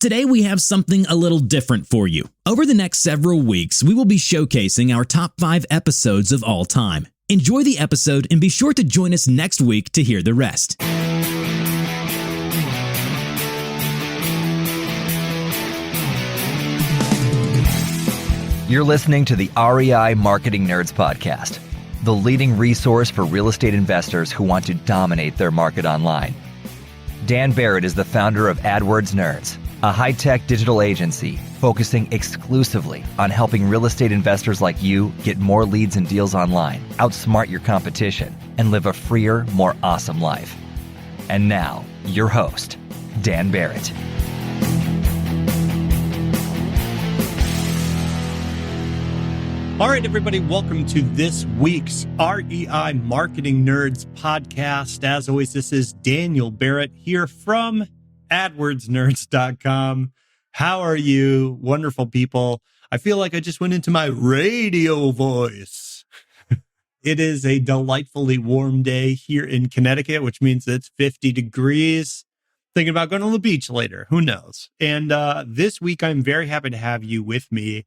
Today we have something a little different for you. Over the next several weeks, we will be showcasing our top 5 episodes of all time. Enjoy the episode and be sure to join us next week to hear the rest. You're listening to the REI Marketing Nerds Podcast, the leading resource for real estate investors who want to dominate their market online. Dan Barrett is the founder of AdWords Nerds, a high-tech digital agency focusing exclusively on helping real estate investors like you get more leads and deals online, outsmart your competition, and live a freer, more awesome life. And now, your host, Dan Barrett. All right, everybody, welcome to this week's REI Marketing Nerds podcast. As always, this is Daniel Barrett here from AdWordsNerds.com. How are you? Wonderful people. I feel like I just went into my radio voice. It is a delightfully warm day here in Connecticut, which means it's 50 degrees. Thinking about going to the beach later. Who knows? And this week, I'm very happy to have you with me.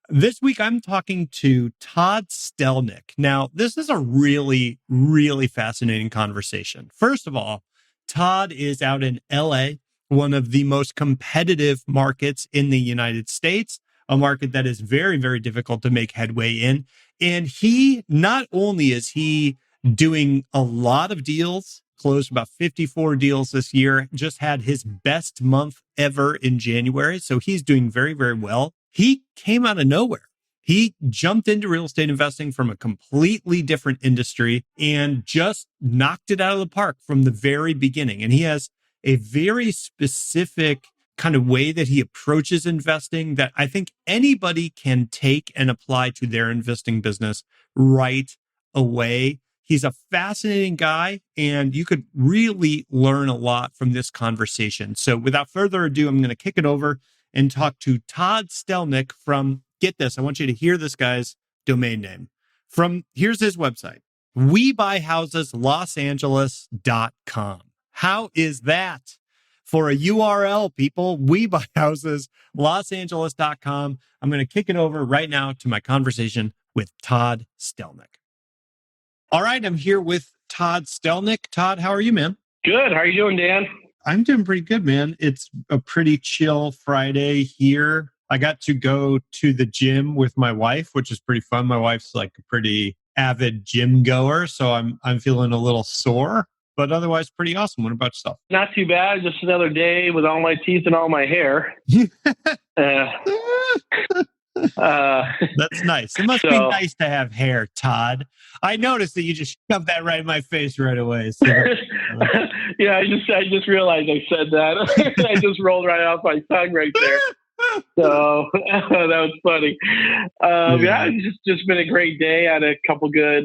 This week, I'm talking to Todd Stelnick. Now, this is a really, really fascinating conversation. First of all, Todd is out in LA, one of the most competitive markets in the United States, a market that is very, very difficult to make headway in. And he, not only is he doing a lot of deals, closed about 54 deals this year, just had his best month ever in January. So he's doing very, very well. He came out of nowhere. He jumped into real estate investing from a completely different industry and just knocked it out of the park from the very beginning. And he has a very specific kind of way that he approaches investing that I think anybody can take and apply to their investing business right away. He's a fascinating guy, and you could really learn a lot from this conversation. So without further ado, I'm going to kick it over and talk to Todd Stelnick from, get this, I want you to hear this guy's domain name. Here's his website, WeBuyHousesLosAngeles.com. How is that for a URL, people? WeBuyHousesLosAngeles.com. I'm going to kick it over right now to my conversation with Todd Stelnick. All right, I'm here with Todd Stelnick. Todd, how are you, man? Good. How are you doing, Dan? I'm doing pretty good, man. It's a pretty chill Friday here. I got to go to the gym with my wife, which is pretty fun. My wife's like a pretty avid gym goer, so I'm feeling a little sore, but otherwise pretty awesome. What about yourself? Not too bad. Just another day with all my teeth and all my hair. That's nice. It must be nice to have hair, Todd. I noticed that you just shoved that right in my face right away. So yeah, I just realized I said that. I just rolled right off my tongue right there. So that was funny. Yeah, it's just been a great day. I had a couple good,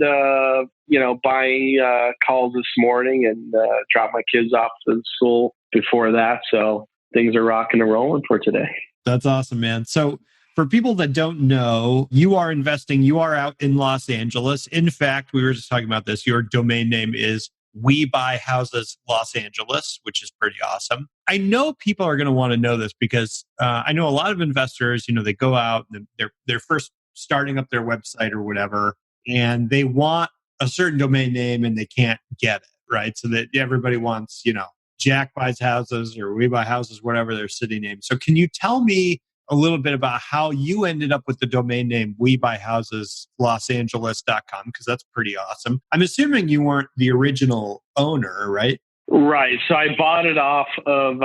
buying calls this morning and dropped my kids off to school before that. So things are rocking and rolling for today. That's awesome, man. So for people that don't know, you are investing, you are out in Los Angeles. In fact, we were just talking about this. Your domain name is We Buy Houses Los Angeles, which is pretty awesome. I know people are going to want to know this because I know a lot of investors, they go out and they're first starting up their website or whatever, and they want a certain domain name and they can't get it, right? So that everybody wants, Jack Buys Houses or We Buy Houses, whatever their city name. So can you tell me a little bit about how you ended up with the domain name WeBuyHousesLosAngeles.com, because that's pretty awesome. I'm assuming you weren't the original owner, right? Right. So I bought it off of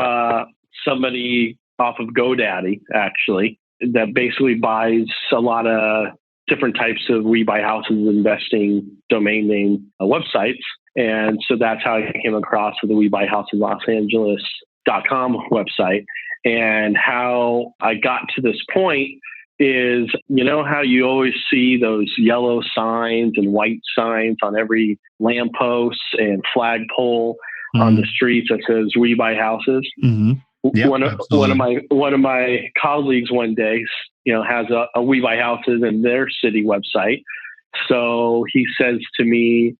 somebody off of GoDaddy, actually, that basically buys a lot of different types of We Buy Houses investing domain name websites. And so that's how I came across with the WeBuyHousesLosAngeles.com website. And how I got to this point is, how you always see those yellow signs and white signs on every lamppost and flagpole on the streets that says "We Buy Houses." Mm-hmm. Yep, one of my colleagues one day, has a We Buy Houses in their city website. So he says to me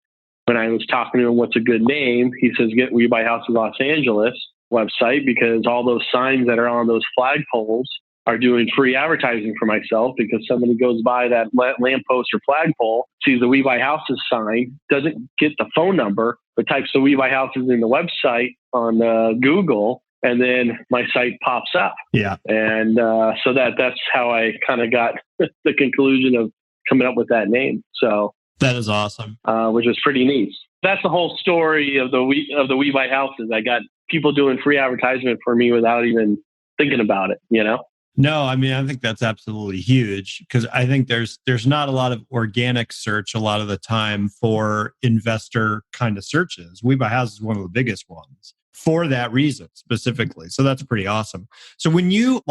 when I was talking to him, "What's a good name?" He says, "Get We Buy Houses Los Angeles." website because all those signs that are on those flagpoles are doing free advertising for myself because somebody goes by that lamppost or flagpole, sees the We Buy Houses sign, doesn't get the phone number, but types the We Buy Houses in the website on Google, and then my site pops up. Yeah. And so that's how I kind of got the conclusion of coming up with that name. So that is awesome. Which was pretty neat. That's the whole story of the We Buy Houses. I got people doing free advertisement for me without even thinking about it, you know? No, I mean, I think that's absolutely huge because I think there's not a lot of organic search a lot of the time for investor kind of searches. We Buy Houses is one of the biggest ones for that reason specifically. So that's pretty awesome. So when you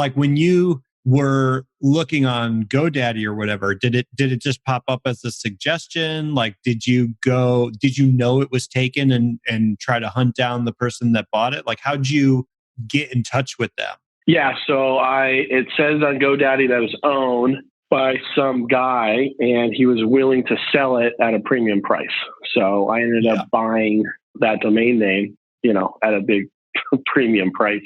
were looking on GoDaddy or whatever, did it just pop up as a suggestion? Like, did you know it was taken and try to hunt down the person that bought it? Like, how'd you get in touch with them? Yeah, so it says on GoDaddy that it was owned by some guy and he was willing to sell it at a premium price. So I ended up buying that domain name, you know, at a big premium price.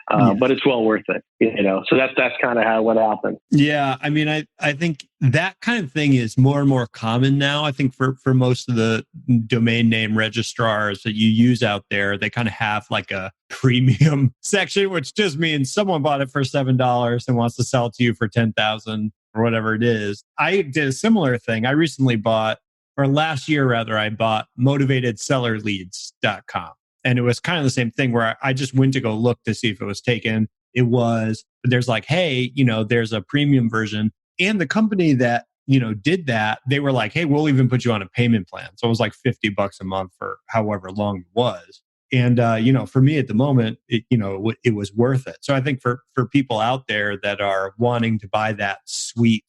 But it's well worth it, you know. So that's kind of how what happened. Yeah, I mean, I think that kind of thing is more and more common now. I think for most of the domain name registrars that you use out there, they kind of have like a premium section, which just means someone bought it for $7 and wants to sell it to you for $10,000 or whatever it is. I did a similar thing. I recently bought, or last year rather, I bought motivatedsellerleads.com. And it was kind of the same thing where I just went to go look to see if it was taken. It was, there's like, hey, you know, there's a premium version. And the company that, you know, did that, they were like, hey, we'll even put you on a payment plan. So it was like $50 a month for however long it was. And, you know, for me at the moment, it was worth it. So I think for people out there that are wanting to buy that sweet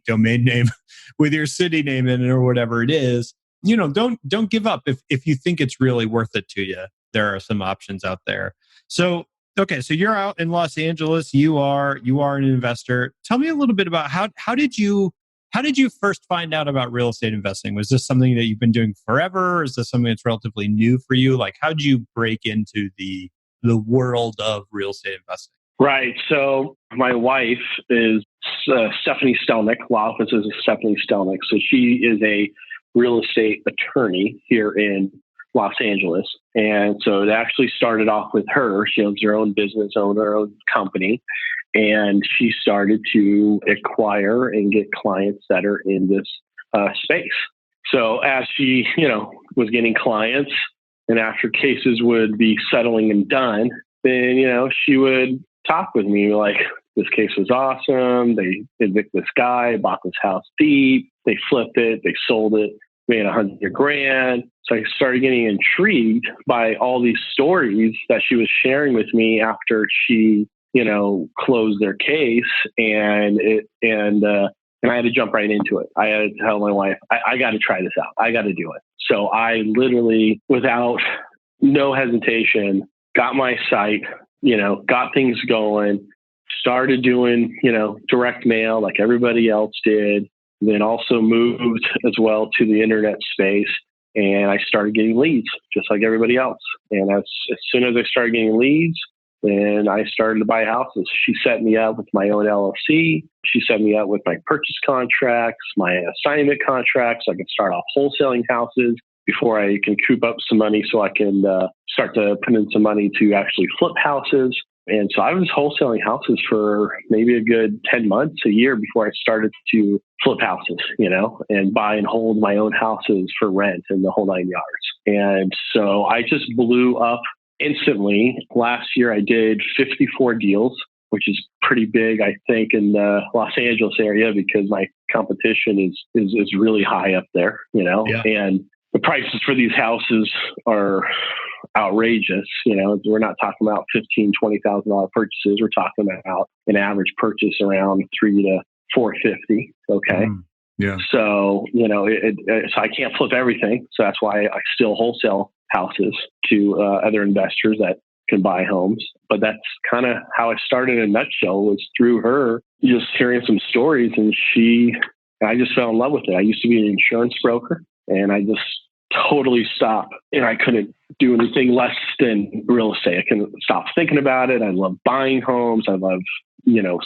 domain name with your city name in it or whatever it is, you know, don't give up. If you think it's really worth it to you, there are some options out there. So, okay. So you're out in Los Angeles. You are an investor. Tell me a little bit about how did you first find out about real estate investing? Was this something that you've been doing forever? Is this something that's relatively new for you? Like, how did you break into the world of real estate investing? Right. So my wife is Stephanie Stelnick. Law office is Stephanie Stelnick. So she is a real estate attorney here in Los Angeles. And so it actually started off with her. She owns her own business, owns her own company. And she started to acquire and get clients that are in this space. So as she, you know, was getting clients and after cases would be settling and done, then, you know, she would talk with me like, this case was awesome. They evict this guy, bought this house deep. They flipped it. They sold it, made $100,000. So I started getting intrigued by all these stories that she was sharing with me after she, you know, closed their case, and I had to jump right into it. I had to tell my wife, I got to try this out. I got to do it. So I literally, without no hesitation, got my site, you know, got things going, started doing, you know, direct mail like everybody else did. Then also moved as well to the internet space, and I started getting leads just like everybody else. And as soon as I started getting leads, then I started to buy houses. She set me up with my own LLC. She set me up with my purchase contracts, my assignment contracts. So I can start off wholesaling houses before I can coop up some money so I can start to put in some money to actually flip houses. And so I was wholesaling houses for maybe a good 10 months, a year before I started to flip houses, you know, and buy and hold my own houses for rent and the whole 9 yards. And so I just blew up instantly. Last year, I did 54 deals, which is pretty big, I think, in the Los Angeles area because my competition is really high up there, you know, and the prices for these houses are outrageous. You know, we're not talking about $15,000, $20,000 purchases. We're talking about an average purchase around $300 to $450. Okay. Yeah. So, you know, so I can't flip everything. So that's why I still wholesale houses to other investors that can buy homes. But that's kind of how I started in a nutshell, was through her, just hearing some stories. And I just fell in love with it. I used to be an insurance broker, and I just totally stop. I couldn't do anything less than real estate. I couldn't stop thinking about it. I love buying homes. I love,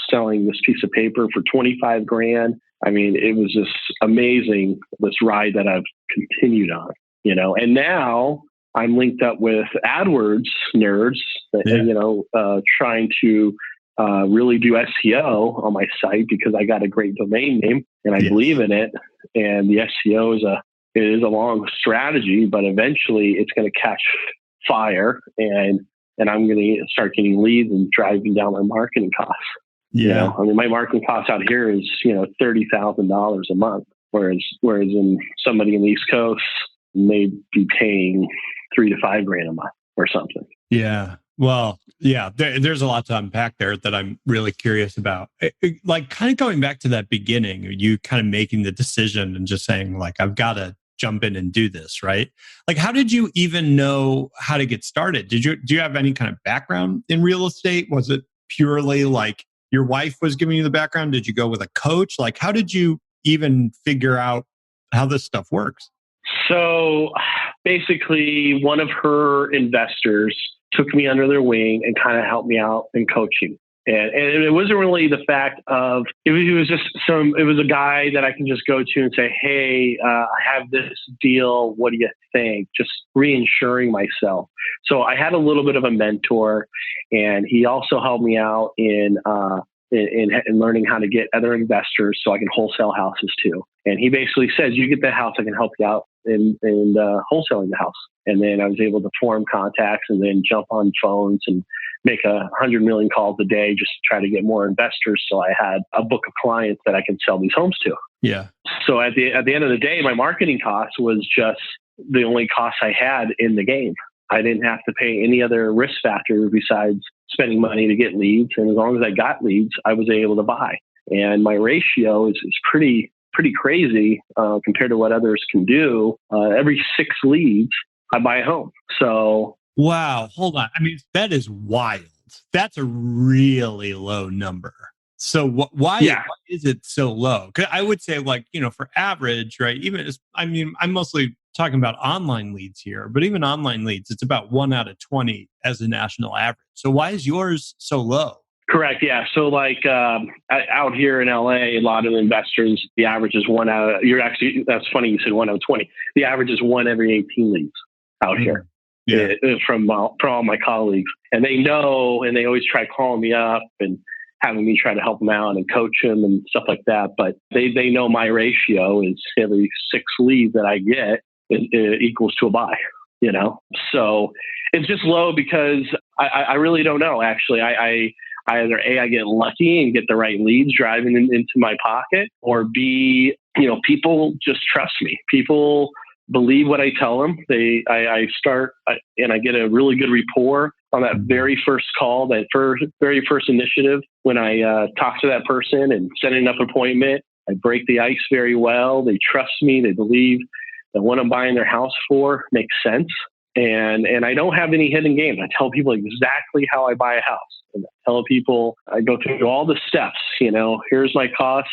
selling this piece of paper for 25 grand. I mean, it was just amazing, this ride that I've continued on, and now I'm linked up with AdWords nerds, trying to really do SEO on my site because I got a great domain name and I believe in it. And the SEO is a long strategy, but eventually it's going to catch fire and I'm going to start getting leads and driving down my marketing costs. Yeah. My marketing cost out here is, $30,000 a month, whereas in somebody in the East Coast may be paying $3 to $5 grand a month or something. Yeah. Well, yeah, there's a lot to unpack there that I'm really curious about. Like kind of going back to that beginning, you kind of making the decision and just saying like, I've got to jump in and do this, right? Like, how did you even know how to get started? Do you have any kind of background in real estate? Was it purely like your wife was giving you the background? Did you go with a coach? Like, how did you even figure out how this stuff works? So basically, one of her investors took me under their wing and kind of helped me out in coaching. And it wasn't really the fact of, it was a guy that I can just go to and say, hey, I have this deal. What do you think? Just reinsuring myself. So I had a little bit of a mentor, and he also helped me out in learning how to get other investors so I can wholesale houses too. And he basically says, you get the house, I can help you out in wholesaling the house. And then I was able to form contacts and then jump on phones and make 100 million calls a day just to try to get more investors. So I had a book of clients that I can sell these homes to. Yeah. So at the end of the day, my marketing cost was just the only cost I had in the game. I didn't have to pay any other risk factor besides spending money to get leads. And as long as I got leads, I was able to buy. And my ratio is pretty crazy compared to what others can do. Every 6 leads, I buy a home. So wow, hold on. I mean, that is wild. That's a really low number. So why is it so low? 'Cause I would say for average, right? I'm mostly talking about online leads here, but even online leads, it's about 1 out of 20 as a national average. So why is yours so low? Correct. Yeah. So out here in LA, a lot of investors, the average is 1 out of, that's funny. You said 1 out of 20. The average is 1 every 18 leads out here. Yeah. From all my colleagues. And they know, and they always try calling me up and having me try to help them out and coach them and stuff like that. But they know my ratio is every 6 leads that I get it equals to a buy, So it's just low because I really don't know. Actually, I either A, I get lucky and get the right leads driving into my pocket, or B, people just trust me. People believe what I tell them. I start and I get a really good rapport on that very first call, that very first initiative. When I talk to that person and set an appointment, I break the ice very well. They trust me. They believe that what I'm buying their house for makes sense. And I don't have any hidden games. I tell people exactly how I buy a house. And I tell people, I go through all the steps. Here's my cost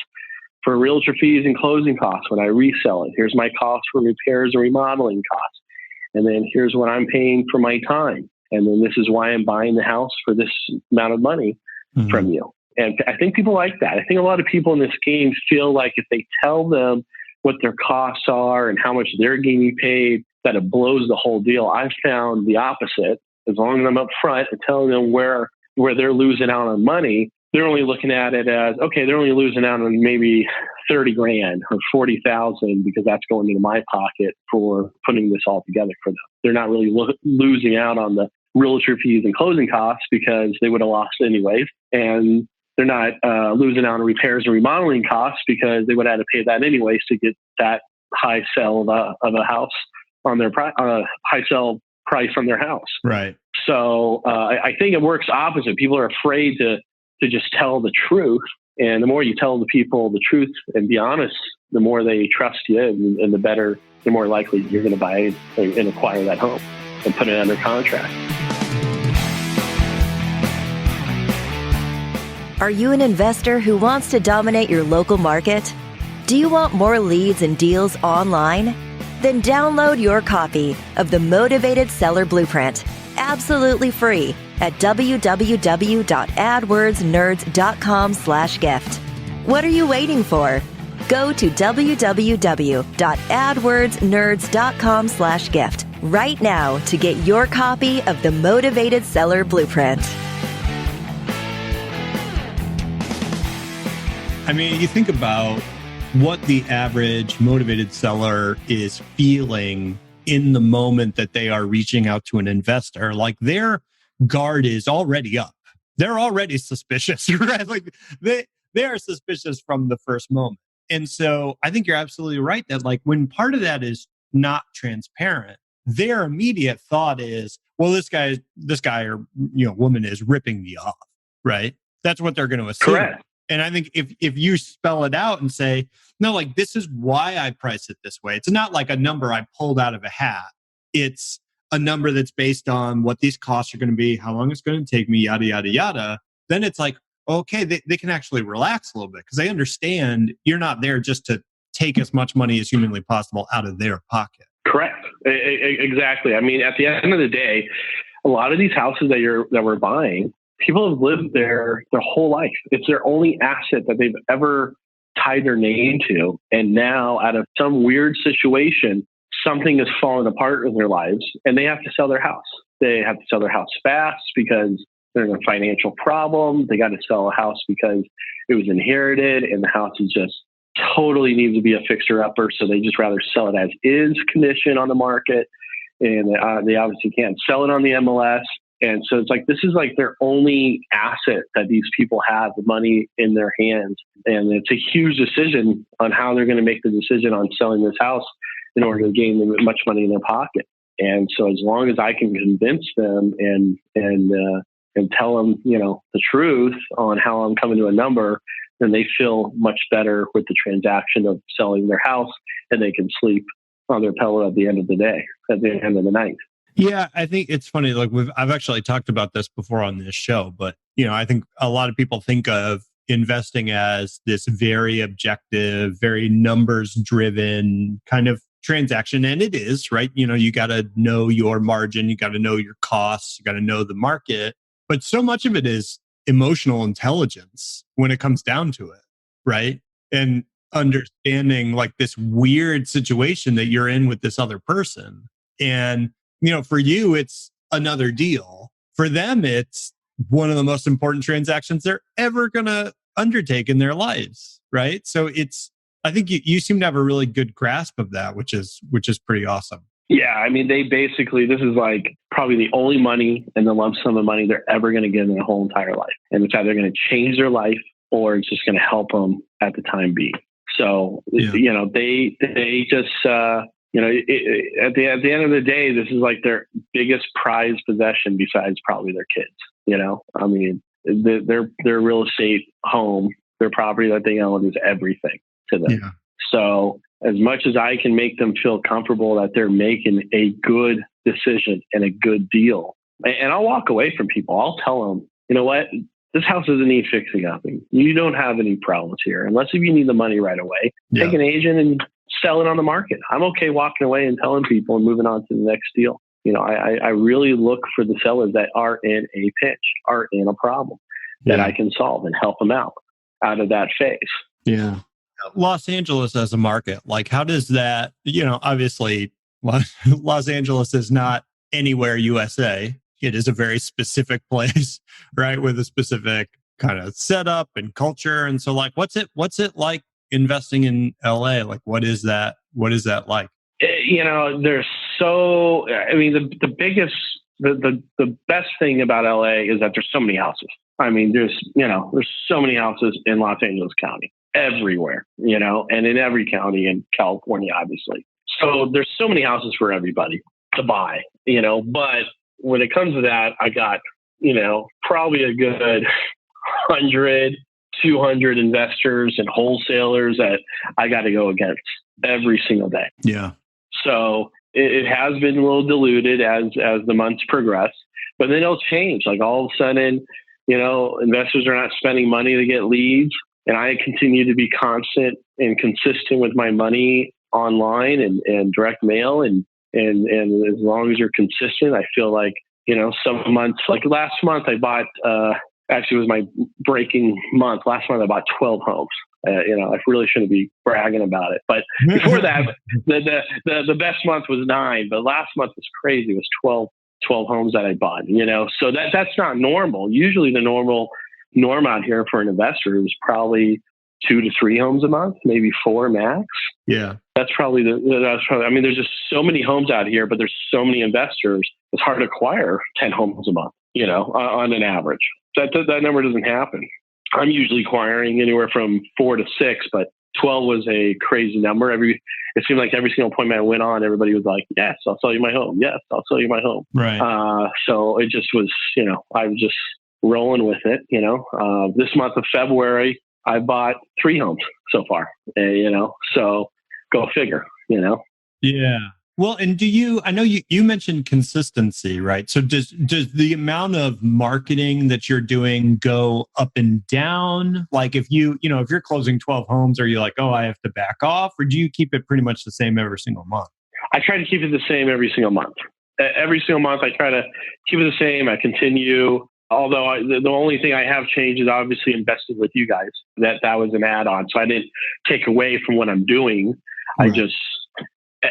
for realtor fees and closing costs when I resell it. Here's my cost for repairs and remodeling costs. And then here's what I'm paying for my time. And then this is why I'm buying the house for this amount of money from you. And I think people like that. I think a lot of people in this game feel like if they tell them what their costs are and how much they're getting paid, that it blows the whole deal. I've found the opposite. As long as I'm up front and telling them where they're losing out on money, they're only looking at it as, okay, they're only losing out on maybe 30 grand or 40,000 because that's going into my pocket for putting this all together for them. They're not really losing out on the realtor fees and closing costs because they would have lost anyways. And they're not losing out on repairs and remodeling costs because they would have had to pay that anyways to get that high sell of a house on their high sell price on their house. Right. So I think it works opposite. People are afraid to just tell the truth. And the more you tell the people the truth and be honest, the more they trust you and the more likely you're going to buy and acquire that home and put it under contract. Are you an investor who wants to dominate your local market? Do you want more leads and deals online? Then download your copy of The Motivated Seller Blueprint absolutely free at www.adwordsnerds.com/gift. What are you waiting for? Go to www.adwordsnerds.com/gift right now to get your copy of The Motivated Seller Blueprint. I mean, you think about what the average motivated seller is feeling in the moment that they are reaching out to an investor. Like, their guard is already up. They're already suspicious, right? Like they are suspicious from the first moment. And so I think you're absolutely right that, like, when part of that is not transparent, their immediate thought is, well, this guy or woman is ripping me off, right? That's what they're going to assume. Correct. And I think if you spell it out and say, no, like, this is why I price it this way. It's not like a number I pulled out of a hat. It's a number that's based on what these costs are going to be, how long it's going to take me, yada, yada, yada. Then it's like, okay, they can actually relax a little bit because they understand you're not there just to take as much money as humanly possible out of their pocket. Correct. Exactly. I mean, at the end of the day, a lot of these houses that we're buying, people have lived there their whole life. It's their only asset that they've ever tied their name to. And now, out of some weird situation, something has fallen apart in their lives and they have to sell their house. They have to sell their house fast because they're in a financial problem. They got to sell a house because it was inherited and the house is just totally needs to be a fixer-upper. So they just rather sell it as is condition on the market. And they obviously can't sell it on the MLS. And so it's like, this is like their only asset that these people have, the money in their hands. And it's a huge decision on how they're going to make the decision on selling this house in order to gain them much money in their pocket. And so as long as I can convince them and tell them, the truth on how I'm coming to a number, then they feel much better with the transaction of selling their house, and they can sleep on their pillow at the end of the day, at the end of the night. Yeah, I think it's funny. Like, I've actually talked about this before on this show, but I think a lot of people think of investing as this very objective, very numbers driven kind of transaction. And it is, right? You got to know your margin, you got to know your costs, you got to know the market. But so much of it is emotional intelligence when it comes down to it, right? And understanding like this weird situation that you're in with this other person. And, for you, it's another deal. For them, it's one of the most important transactions they're ever going to undertake in their lives, right? So I think you seem to have a really good grasp of that, which is pretty awesome. Yeah, I mean, this is like probably the only money and the lump sum of money they're ever going to get in their whole entire life. And it's either going to change their life or it's just going to help them at the time being. So, yeah. They just, at the end of the day, this is like their biggest prized possession besides probably their kids. I mean, their real estate home, their property that they own is everything to them. Yeah. So as much as I can make them feel comfortable that they're making a good decision and a good deal, and I'll walk away from people, I'll tell them, you know what, this house doesn't need fixing up. You don't have any problems here. Unless if you need the money right away, take an agent and sell it on the market. I'm okay walking away and telling people and moving on to the next deal. I really look for the sellers that are in a pinch, are in a problem that I can solve and help them out of that phase. Yeah. Los Angeles as a market, like how does that, obviously Los Angeles is not anywhere USA. It is a very specific place, right? With a specific kind of setup and culture. And so like, what's it like investing in LA? Like, what is that like? There's the biggest, the best thing about LA is that there's so many houses. I mean, there's so many houses in Los Angeles County, everywhere, and in every county in California, obviously. So there's so many houses for everybody to buy, but when it comes to that, I got, probably a good 100, 200 investors and wholesalers that I got to go against every single day. Yeah. So it has been a little diluted as the months progress, but then it'll change. Like all of a sudden, investors are not spending money to get leads, and I continue to be constant and consistent with my money online and direct mail and as long as you're consistent, I feel like, some months, like last month I bought, actually it was my breaking month. Last month I bought 12 homes. I really shouldn't be bragging about it, but before that, the best month was 9, but last month was crazy. It was 12 homes that I bought, so that's not normal. Usually the norm out here for an investor is probably 2 to 3 homes a month, maybe 4 max. Yeah. That's probably, I mean, there's just so many homes out here, but there's so many investors. It's hard to acquire 10 homes a month, on an average. That number doesn't happen. I'm usually acquiring anywhere from 4 to 6, but 12 was a crazy number. It seemed like every single appointment I went on, everybody was like, yes, I'll sell you my home. Yes, I'll sell you my home. Right. So it just was, I was just rolling with it. This month of February, I bought 3 homes so far, so go figure, Yeah. Well, and I know you mentioned consistency, right? So does the amount of marketing that you're doing go up and down? Like if if you're closing 12 homes, are you like, oh, I have to back off, or do you keep it pretty much the same every single month? I try to keep it the same every single month. Every single month, I try to keep it the same. I continue. Although the only thing I have changed is obviously invested with you guys. That was an add-on. So I didn't take away from what I'm doing. Right. I just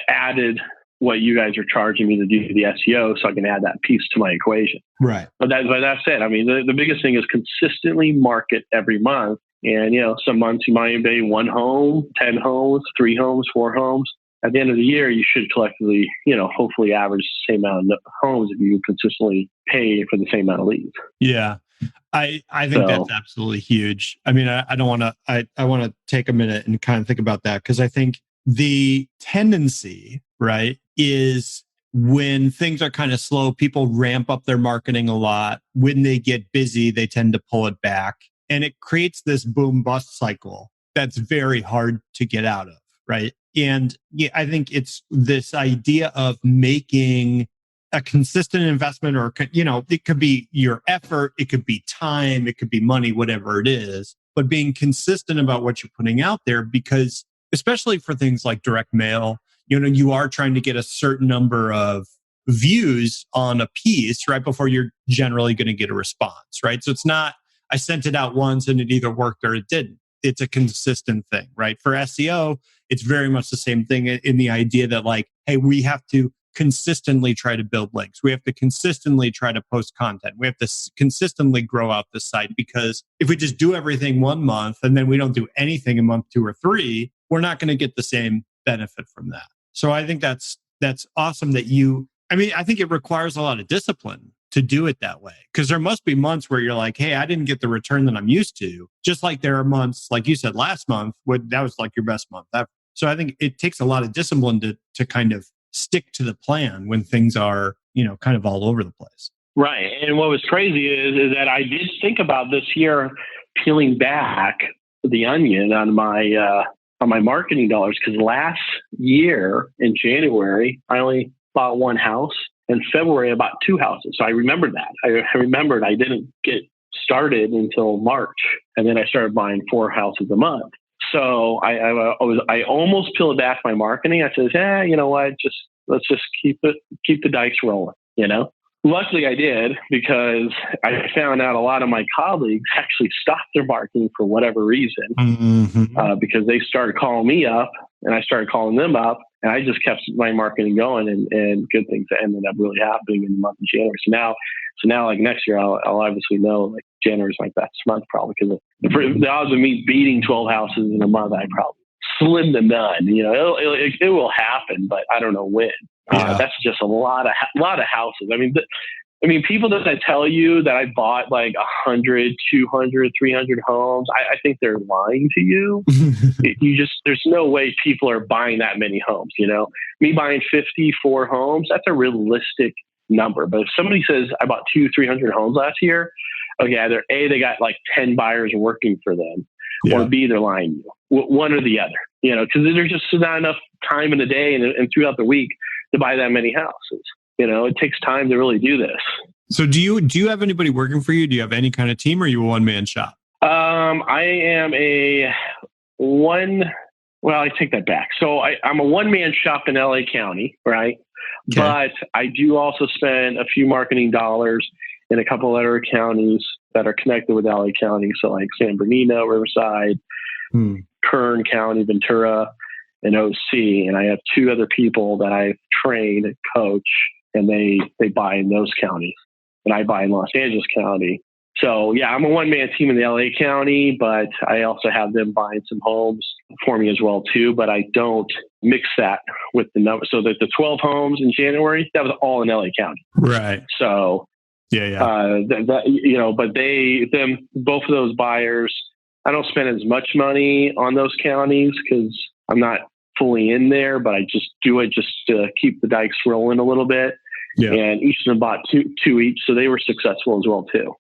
added what you guys are charging me to do the SEO so I can add that piece to my equation. Right. But that's it. I mean, the biggest thing is consistently market every month. And, some months you might be 1 home, 10 homes, 3 homes, 4 homes. At the end of the year, you should collectively, hopefully average the same amount of homes if you consistently pay for the same amount of leads. Yeah. I think that's absolutely huge. I mean, I don't want to, I want to take a minute and kind of think about that, because I think the tendency, right, is when things are kind of slow, people ramp up their marketing a lot. When they get busy, they tend to pull it back. And it creates this boom bust cycle that's very hard to get out of, right? And I think it's this idea of making a consistent investment, or, it could be your effort, it could be time, it could be money, whatever it is, but being consistent about what you're putting out there, because especially for things like direct mail, you are trying to get a certain number of views on a piece right before you're generally going to get a response, right? So it's not, I sent it out once and it either worked or it didn't. It's a consistent thing, right? For SEO, it's very much the same thing in the idea that, like, hey, we have to consistently try to build links. We have to consistently try to post content. We have to consistently grow out the site, because if we just do everything 1 month and then we don't do anything in month 2 or 3, we're not going to get the same benefit from that. So I think that's awesome that I think it requires a lot of discipline to do it that way, because there must be months where you're like, hey, I didn't get the return that I'm used to. Just like there are months, like you said, last month, that was like your best month ever. So I think it takes a lot of discipline to kind of stick to the plan when things are, kind of all over the place. Right. And what was crazy is that I did think about this year peeling back the onion on my marketing dollars, because last year in January, I only bought 1 house. In February, I bought 2 houses. So I remembered that. I remembered I didn't get started until March, and then I started buying 4 houses a month. So I almost peeled back my marketing. I said, you know what? Let's just keep the dice rolling. Luckily, I did, because I found out a lot of my colleagues actually stopped their marketing for whatever reason, because they started calling me up and I started calling them up, and I just kept my marketing going, and good things ended up really happening in the month of January. So now like next year, I'll obviously know, like, January is my best month probably, because the odds of me beating 12 houses in a month, I probably slim to none. It will happen, but I don't know when. That's just a lot of houses. I mean, people that tell you that I bought like 100, 200, 300 homes, I think they're lying to you. There's no way people are buying that many homes. Me buying 54 homes, that's a realistic number. But if somebody says I bought 200-300 homes last year, okay, either A, they got like 10 buyers working for them, or B, they're lying to you. One or the other, because there's just not enough time in the day and throughout the week to buy that many houses. It takes time to really do this. So do you have anybody working for you? Do you have any kind of team, or are you a one-man shop? I am a one Well, I take that back. So I'm a one-man shop in LA County, right? Okay. But I do also spend a few marketing dollars in a couple other counties that are connected with LA County. So like San Bernardino, Riverside, Kern County, Ventura, and OC. And I have two other people that I train and coach, and they buy in those counties. And I buy in Los Angeles County. So yeah, I'm a one-man team in the LA County, but I also have them buying some homes for me as well too. But I don't mix that with the number. So that the 12 homes in January, that was all in LA County. Right. So but both of those buyers, I don't spend as much money on those counties because I'm not fully in there, but I just do it just to keep the dikes rolling a little bit. Yeah. And each of them bought two each, so they were successful as well too.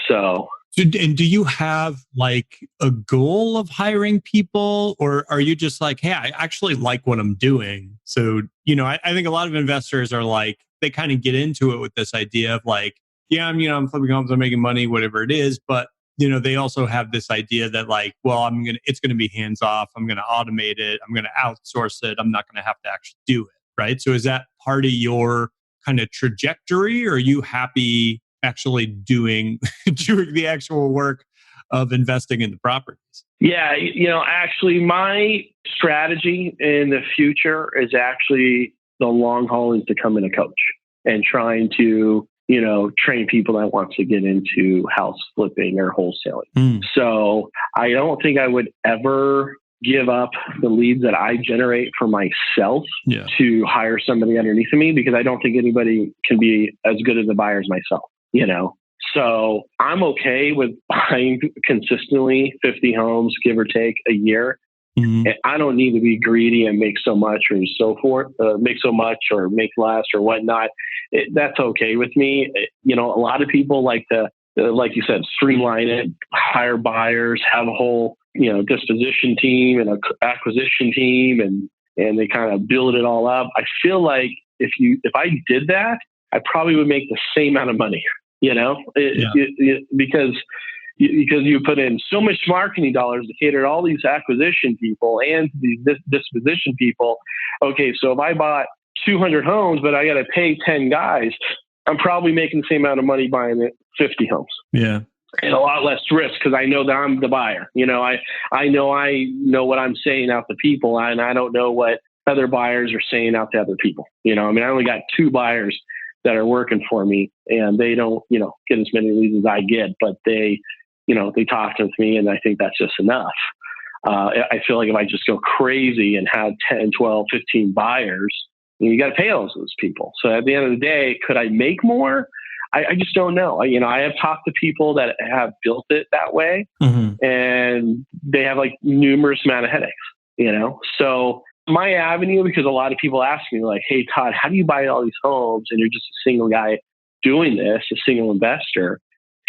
So. And do you have like a goal of hiring people, or are you just like, hey, I actually like what I'm doing? So, I think a lot of investors are like, they kind of get into it with this idea of like, yeah, I'm flipping homes, I'm making money, whatever it is. But, they also have this idea that like, well, it's going to be hands off. I'm going to automate it. I'm going to outsource it. I'm not going to have to actually do it. Right. So is that part of your kind of trajectory, or are you happy actually doing the actual work of investing in the properties? Yeah, actually my strategy in the future is actually the long haul is to come in a coach and trying to, train people that want to get into house flipping or wholesaling. So I don't think I would ever give up the leads that I generate for myself to hire somebody underneath of me, because I don't think anybody can be as good as a buyer as myself. So I'm okay with buying consistently 50 homes, give or take a year. And I don't need to be greedy and make so much or so forth, make so much or make less or whatnot. That's okay with me. A lot of people like to, like you said, streamline it, hire buyers, have a whole, disposition team and an acquisition team, and they kind of build it all up. I feel like if I did that, I probably would make the same amount of money, because you put in so much marketing dollars to cater to all these acquisition people and these disposition people. Okay, so if I bought 200 homes, but I got to pay 10 guys, I'm probably making the same amount of money buying 50 homes. Yeah. And a lot less risk because I know that I'm the buyer. I know what I'm saying out to people, and I don't know what other buyers are saying out to other people. I only got 2 buyers that are working for me, and they don't, get as many leads as I get, but they talk with me, and I think that's just enough. I feel like if I just go crazy and have 10, 12, 15 buyers, you got to pay those people. So at the end of the day, could I make more? I just don't know. I have talked to people that have built it that way, and they have like numerous amount of headaches, So my avenue, because a lot of people ask me like, hey, Todd, how do you buy all these homes and you're just a single guy doing this, a single investor?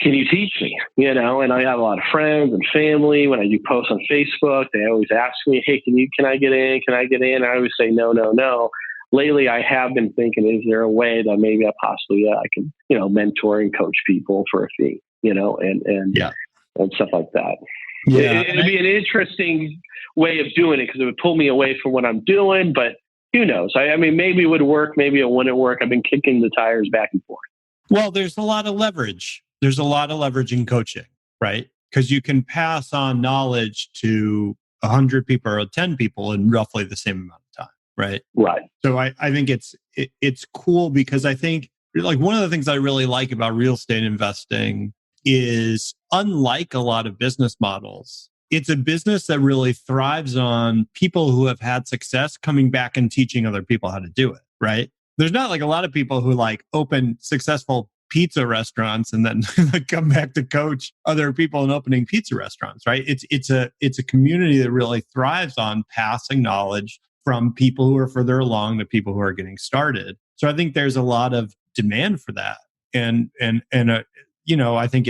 Can you teach me? And I have a lot of friends and family. When I do posts on Facebook, they always ask me, hey, can I get in? Can I get in? I always say, no. Lately, I have been thinking, is there a way that maybe I can, mentor and coach people for a fee, and stuff like that. Yeah. It'd be an interesting way of doing it because it would pull me away from what I'm doing, but who knows? I mean, maybe it would work, maybe it wouldn't work. I've been kicking the tires back and forth. Well, there's a lot of leverage. There's a lot of leverage in coaching, right? Because you can pass on knowledge to 100 people or 10 people in roughly the same amount of time, right? Right. So I think it's cool because I think like one of the things I really like about real estate investing is unlike a lot of business models, it's a business that really thrives on people who have had success coming back and teaching other people how to do it, right? There's not like a lot of people who like open successful pizza restaurants and then come back to coach other people in opening pizza restaurants, right? It's a community that really thrives on passing knowledge from people who are further along to people who are getting started. So I think there's a lot of demand for that, and I think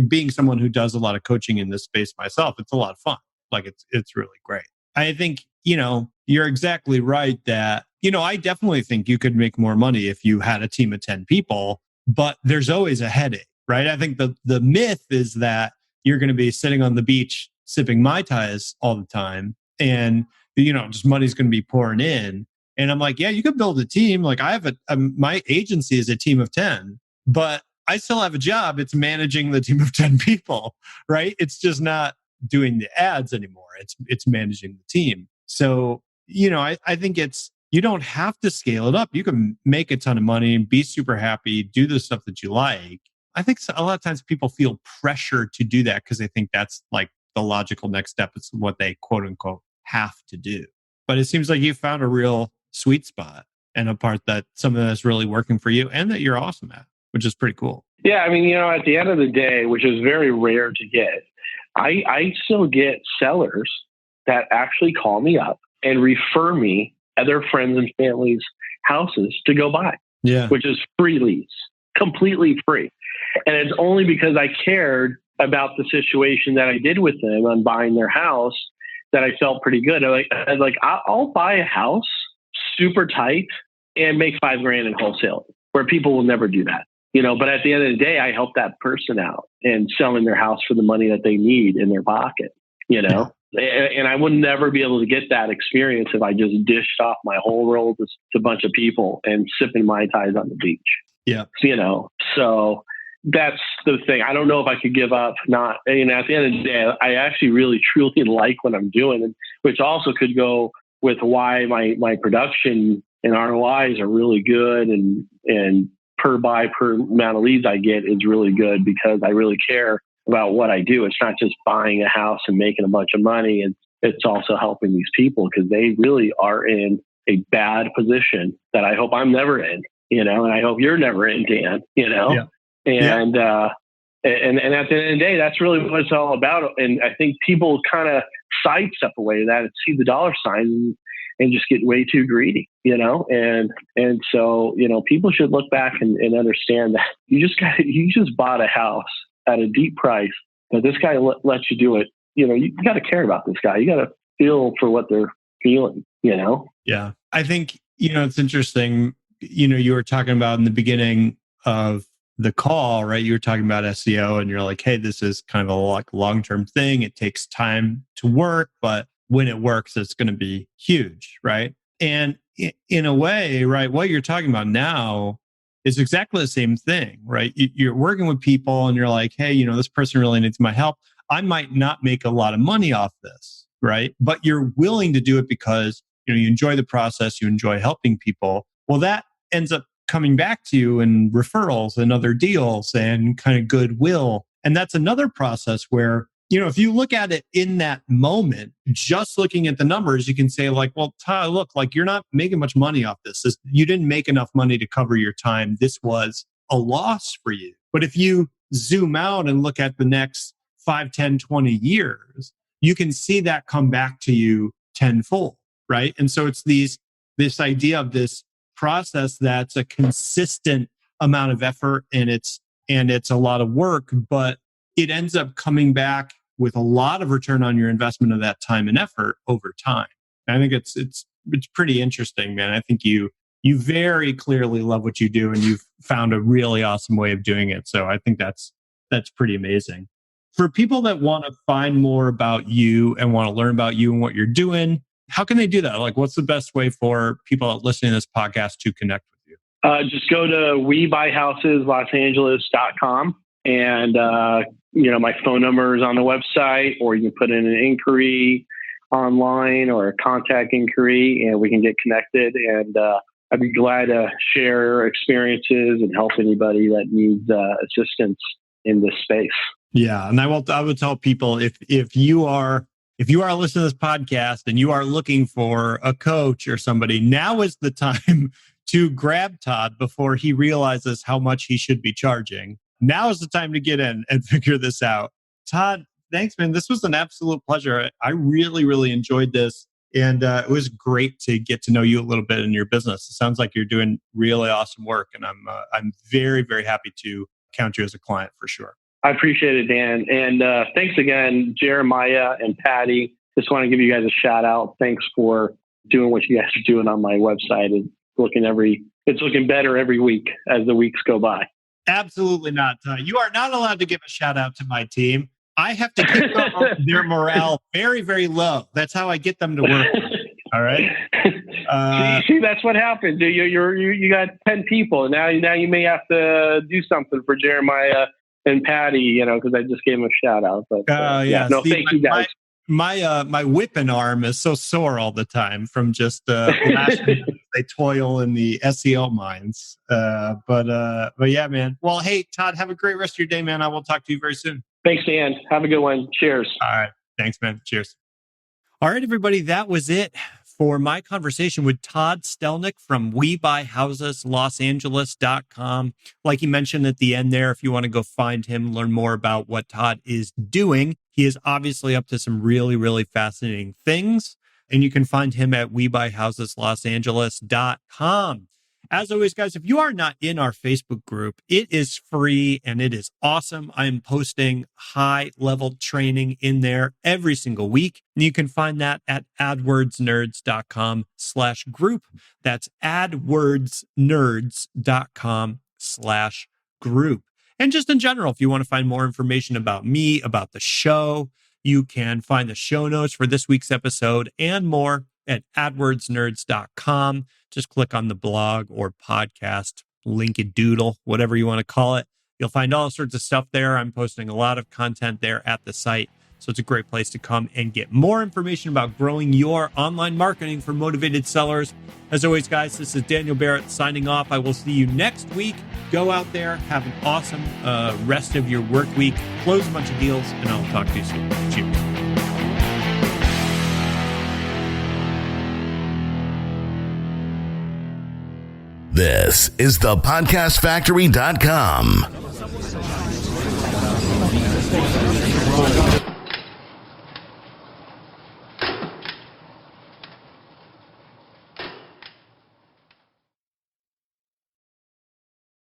being someone who does a lot of coaching in this space myself, it's a lot of fun. Like it's really great. I think you're exactly right that I definitely think you could make more money if you had a team of 10 people, but there's always a headache, right? I think the myth is that you're going to be sitting on the beach sipping Mai Tais all the time. And, just money's going to be pouring in. And I'm like, yeah, you could build a team. Like I have my agency is a team of 10, but I still have a job. It's managing the team of 10 people, right? It's just not doing the ads anymore. It's managing the team. So, I think you don't have to scale it up. You can make a ton of money, be super happy, do the stuff that you like. I think a lot of times people feel pressure to do that because they think that's like the logical next step. It's what they quote unquote have to do. But it seems like you found a real sweet spot and a part that something that's really working for you and that you're awesome at, which is pretty cool. Yeah. I mean, at the end of the day, which is very rare to get, I still get sellers that actually call me up and refer me at their friends and family's houses to go buy, which is free leads, completely free. And it's only because I cared about the situation that I did with them on buying their house that I felt pretty good. I'll buy a house super tight and make $5,000 in wholesale, where people will never do that. But at the end of the day, I help that person out and selling their house for the money that they need in their pocket, and I would never be able to get that experience if I just dished off my whole world to a bunch of people and sipping Mai Tais on the beach. Yeah. So that's the thing. I don't know if I could give up. At the end of the day, I actually really, truly like what I'm doing, and which also could go with why my production and ROIs are really good and per amount of leads I get is really good because I really care about what I do. It's not just buying a house and making a bunch of money. And it's also helping these people because they really are in a bad position that I hope I'm never in, and I hope you're never in, Dan, Yeah. And at the end of the day, that's really what it's all about. And I think people kind of sidestep away to that and see the dollar sign and just get way too greedy, and so, people should look back and understand that you just bought a house at a deep price, but this guy lets you do it. You got to care about this guy. You got to feel for what they're feeling, Yeah. I think, it's interesting, you were talking about in the beginning of the call, right? You were talking about SEO and you're like, hey, this is kind of a long-term thing. It takes time to work, but when it works, it's going to be huge, right? And in a way, right, what you're talking about now is exactly the same thing, right? You're working with people and you're like, hey, this person really needs my help. I might not make a lot of money off this, right? But you're willing to do it because, you enjoy the process, you enjoy helping people. Well, that ends up coming back to you in referrals and other deals and kind of goodwill. And that's another process where, if you look at it in that moment, just looking at the numbers, you can say like, well, Todd, look, like you're not making much money off this. You didn't make enough money to cover your time. This was a loss for you. But if you zoom out and look at the next 5, 10, 20 years, you can see that come back to you tenfold, right? And so it's this idea of this process that's a consistent amount of effort and it's a lot of work, but it ends up coming back with a lot of return on your investment of that time and effort over time. And I think it's pretty interesting, man. I think you very clearly love what you do and you've found a really awesome way of doing it. So I think that's pretty amazing. For people that want to find more about you and want to learn about you and what you're doing, how can they do that? Like, what's the best way for people listening to this podcast to connect with you? Just go to WeBuyHousesLosAngeles.com and, my phone number is on the website, or you can put in an inquiry online or a contact inquiry and we can get connected. And I'd be glad to share experiences and help anybody that needs assistance in this space. Yeah. And I would tell people if you are listening to this podcast and you are looking for a coach or somebody, now is the time to grab Todd before he realizes how much he should be charging. Now is the time to get in and figure this out. Todd, thanks, man. This was an absolute pleasure. I really, really enjoyed this. And it was great to get to know you a little bit in your business. It sounds like you're doing really awesome work. And I'm very, very happy to count you as a client for sure. I appreciate it, Dan. And thanks again, Jeremiah and Patty. Just want to give you guys a shout out. Thanks for doing what you guys are doing on my website. It's looking better every week as the weeks go by. Absolutely not. You are not allowed to give a shout out to my team. I have to keep their morale very, very low. That's how I get them to work. All right. See, that's what happens. You got 10 people. Now you may have to do something for Jeremiah and Patty, because I just gave them a shout out. But yeah. No, thank you guys. My whipping arm is so sore all the time from just they toil in the SEO mines. But yeah, man. Well, hey, Todd, have a great rest of your day, man. I will talk to you very soon. Thanks, Dan. Have a good one. Cheers. All right. Thanks, man. Cheers. All right, everybody. That was it for my conversation with Todd Stelnick from WeBuyHousesLosAngeles.com. Like he mentioned at the end there, if you want to go find him, learn more about what Todd is doing, he is obviously up to some really, really fascinating things. And you can find him at WeBuyHousesLosAngeles.com. As always, guys, if you are not in our Facebook group, it is free and it is awesome. I am posting high-level training in there every single week. And you can find that at AdWordsNerds.com/group. That's AdWordsNerds.com/group. And just in general, if you want to find more information about me, about the show, you can find the show notes for this week's episode and more at AdWordsNerds.com. Just click on the blog or podcast, link a doodle, whatever you want to call it. You'll find all sorts of stuff there. I'm posting a lot of content there at the site. So it's a great place to come and get more information about growing your online marketing for motivated sellers. As always, guys, this is Daniel Barrett signing off. I will see you next week. Go out there, have an awesome rest of your work week, close a bunch of deals, and I'll talk to you soon. Cheers. This is the podcastfactory.com.